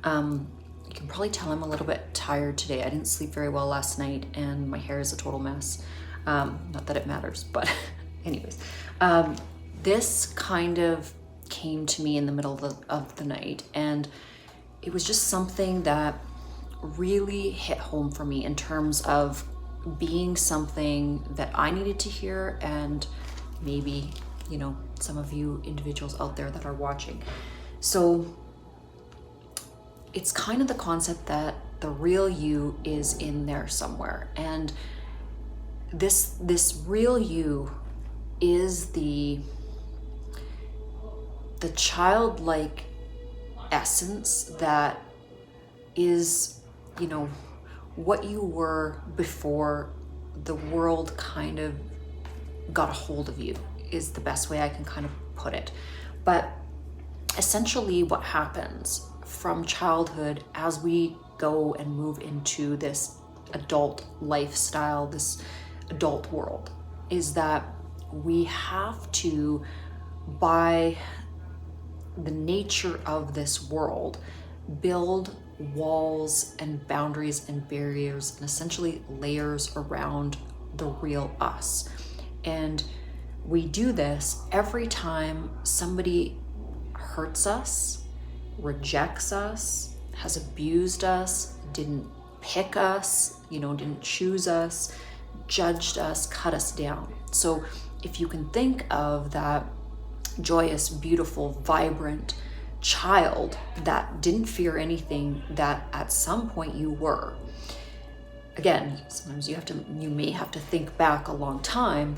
You can probably tell I'm a little bit tired today. I didn't sleep very well last night and my hair is a total mess. Not that it matters, but anyways. This kind of came to me in the middle of the night, and it was just something that really hit home for me in terms of being something that I needed to hear, and maybe, you know, some of you individuals out there that are watching. So it's kind of the concept that the real you is in there somewhere, and this real you is the childlike essence that is, you know, what you were before the world kind of got a hold of you, is the best way I can kind of put it. But essentially what happens from childhood as we go and move into this adult lifestyle, this adult world, is that we have to, by the nature of this world, build walls and boundaries and barriers and essentially layers around the real us. And we do this every time somebody hurts us, rejects us, has abused us, didn't pick us, you know, didn't choose us, judged us, cut us down. So if you can think of that joyous, beautiful, vibrant child that didn't fear anything that at some point you were. Again, sometimes you may have to think back a long time,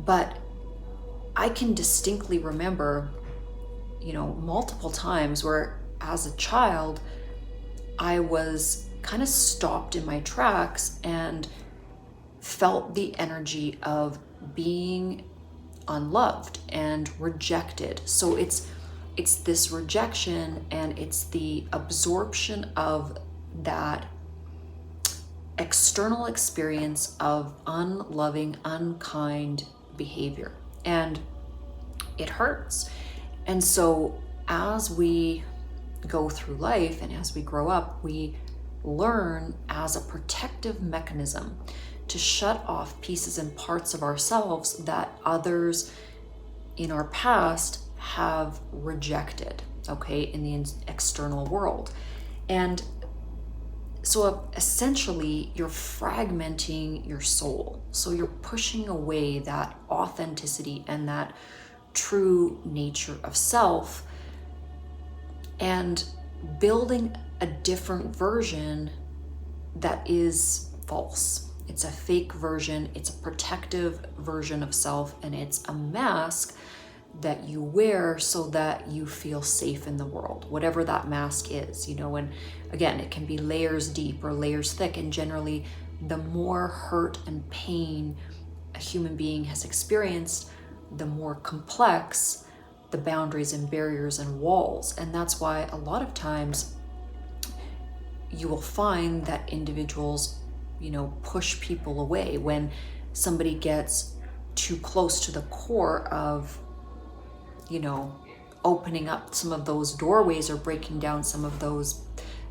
but I can distinctly remember, you know, multiple times where as a child, I was kind of stopped in my tracks and felt the energy of being unloved and rejected. So it's this rejection, and it's the absorption of that external experience of unloving, unkind behavior, and it hurts. And so as we go through life and as we grow up, we learn as a protective mechanism to shut off pieces and parts of ourselves that others in our past have rejected, okay, in the external world. And so essentially you're fragmenting your soul. So you're pushing away that authenticity and that true nature of self and building a different version that is false. It's a fake version, it's a protective version of self, and it's a mask that you wear so that you feel safe in the world, whatever that mask is, you know. And again, it can be layers deep or layers thick, and generally the more hurt and pain a human being has experienced, the more complex the boundaries and barriers and walls. And that's why a lot of times you will find that individuals, you know, push people away when somebody gets too close to the core of, you know, opening up some of those doorways or breaking down some of those,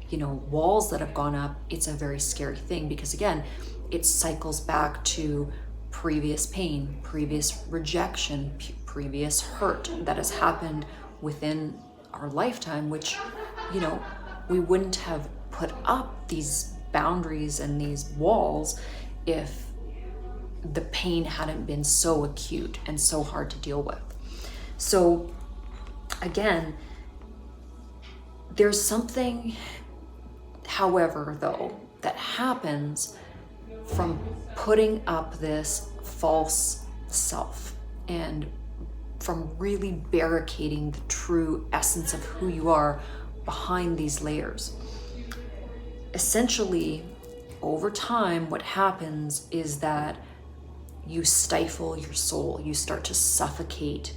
you know, walls that have gone up. It's a very scary thing, because again, it cycles back to previous pain, previous rejection, previous hurt that has happened within our lifetime, which, you know, we wouldn't have put up these boundaries and these walls if the pain hadn't been so acute and so hard to deal with. So again, there's something, however, though, that happens from putting up this false self and from really barricading the true essence of who you are behind these layers. Essentially, over time, what happens is that you stifle your soul, you start to suffocate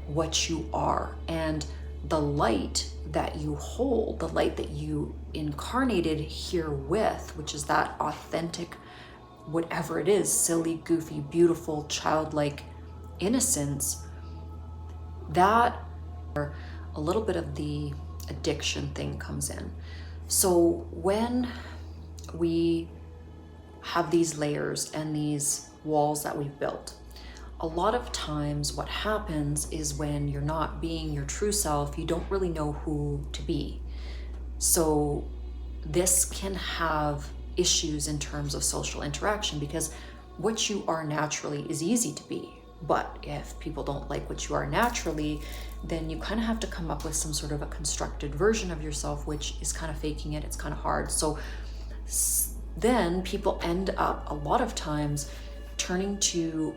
what you are, and the light that you hold, the light that you incarnated here with, which is that authentic, whatever it is, silly, goofy, beautiful, childlike innocence, that a little bit of the addiction thing comes in. So when we have these layers and these walls that we've built, a lot of times what happens is when you're not being your true self, you don't really know who to be. So this can have issues in terms of social interaction, because what you are naturally is easy to be. But if people don't like what you are naturally, then you kind of have to come up with some sort of a constructed version of yourself, which is kind of faking it. It's kind of hard. So then people end up a lot of times turning to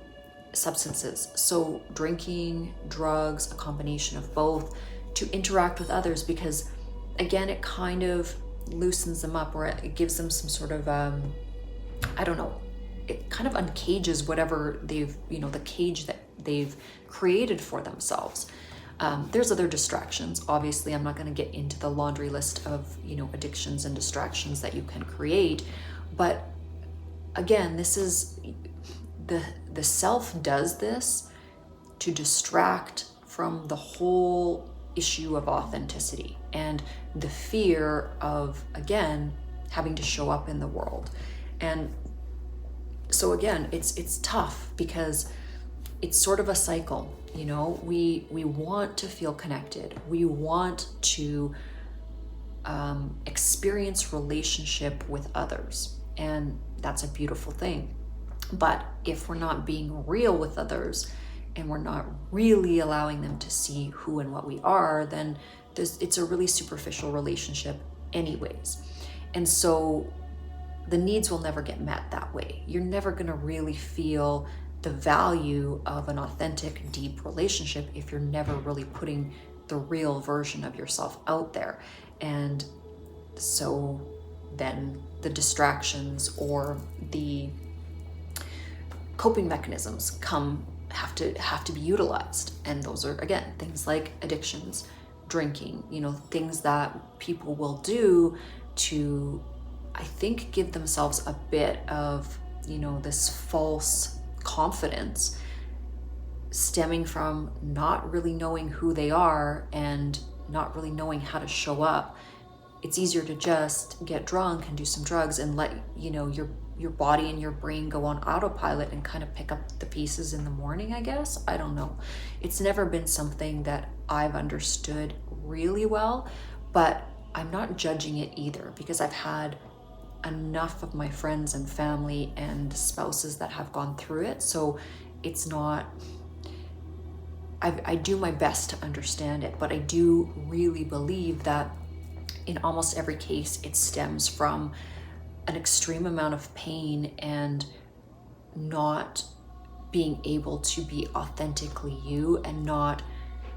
substances. So drinking, drugs, a combination of both, to interact with others, because again, it kind of loosens them up, or it gives them some sort of, I don't know, it kind of uncages whatever they've, the cage that they've created for themselves. There's other distractions. Obviously, I'm not going to get into the laundry list of, addictions and distractions that you can create. But again, this is the self does this to distract from the whole issue of authenticity and the fear of, again, having to show up in the world. And so again, it's tough because it's sort of a cycle. We want to feel connected. We want to experience relationship with others, and that's a beautiful thing. But if we're not being real with others and we're not really allowing them to see who and what we are, then it's a really superficial relationship anyways. And so the needs will never get met that way. You're never going to really feel the value of an authentic, deep relationship if you're never really putting the real version of yourself out there. And so then the distractions or the coping mechanisms have to be utilized. And those are, again, things like addictions, drinking, things that people will do to, I think, give themselves a bit of, this false confidence stemming from not really knowing who they are and not really knowing how to show up. It's easier to just get drunk and do some drugs and let, your body and your brain go on autopilot and kind of pick up the pieces in the morning, I guess. I don't know. It's never been something that I've understood really well, but I'm not judging it either, because I've had enough of my friends and family and spouses that have gone through it. So it's not, I do my best to understand it, but I do really believe that in almost every case, it stems from an extreme amount of pain and not being able to be authentically you and not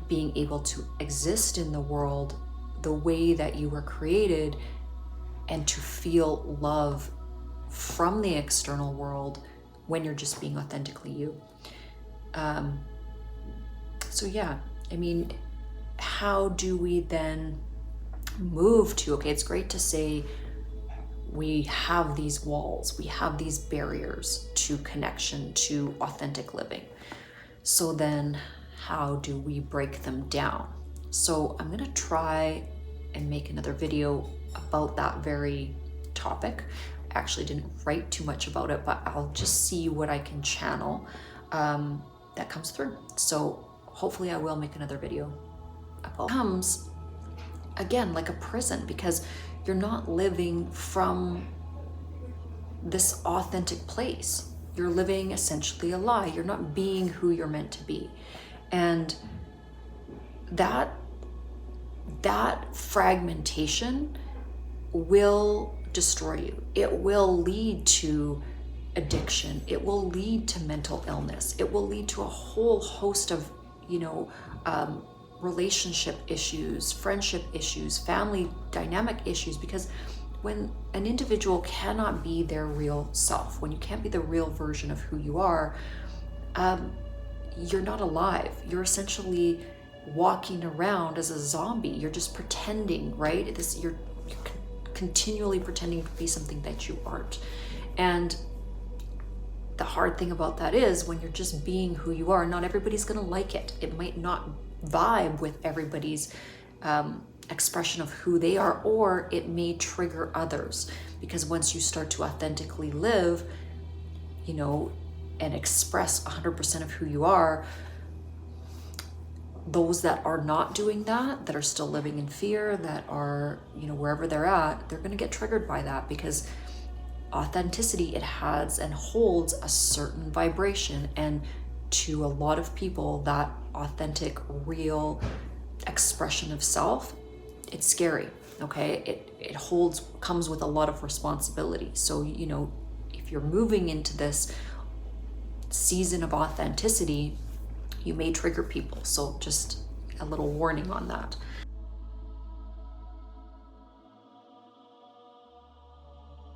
being able to exist in the world the way that you were created and to feel love from the external world when you're just being authentically you. So yeah, how do we then move to, okay, it's great to say we have these walls, we have these barriers to connection, to authentic living. So then how do we break them down? So I'm gonna try and make another video about that very topic. I actually didn't write too much about it, but I'll just see what I can channel that comes through. So hopefully I will make another video about it. Comes again like a prison, because you're not living from this authentic place. You're living essentially a lie. You're not being who you're meant to be. And that fragmentation will destroy you. It will lead to addiction. It will lead to mental illness. It will lead to a whole host of, relationship issues, friendship issues, family dynamic issues, because when an individual cannot be their real self, when you can't be the real version of who you are, you're not alive. You're essentially walking around as a zombie. You're just pretending, right? You're continually pretending to be something that you aren't. And the hard thing about that is when you're just being who you are, not everybody's gonna like it. It might not vibe with everybody's expression of who they are, or it may trigger others. Because once you start to authentically live, and express 100% of who you are, those that are not doing that are still living in fear, that are, wherever they're at, they're going to get triggered by that, because authenticity, it has and holds a certain vibration. And to a lot of people, that authentic, real expression of self, it's scary. Okay, it comes with a lot of responsibility. So if you're moving into this season of authenticity, you may trigger people. So just a little warning on that.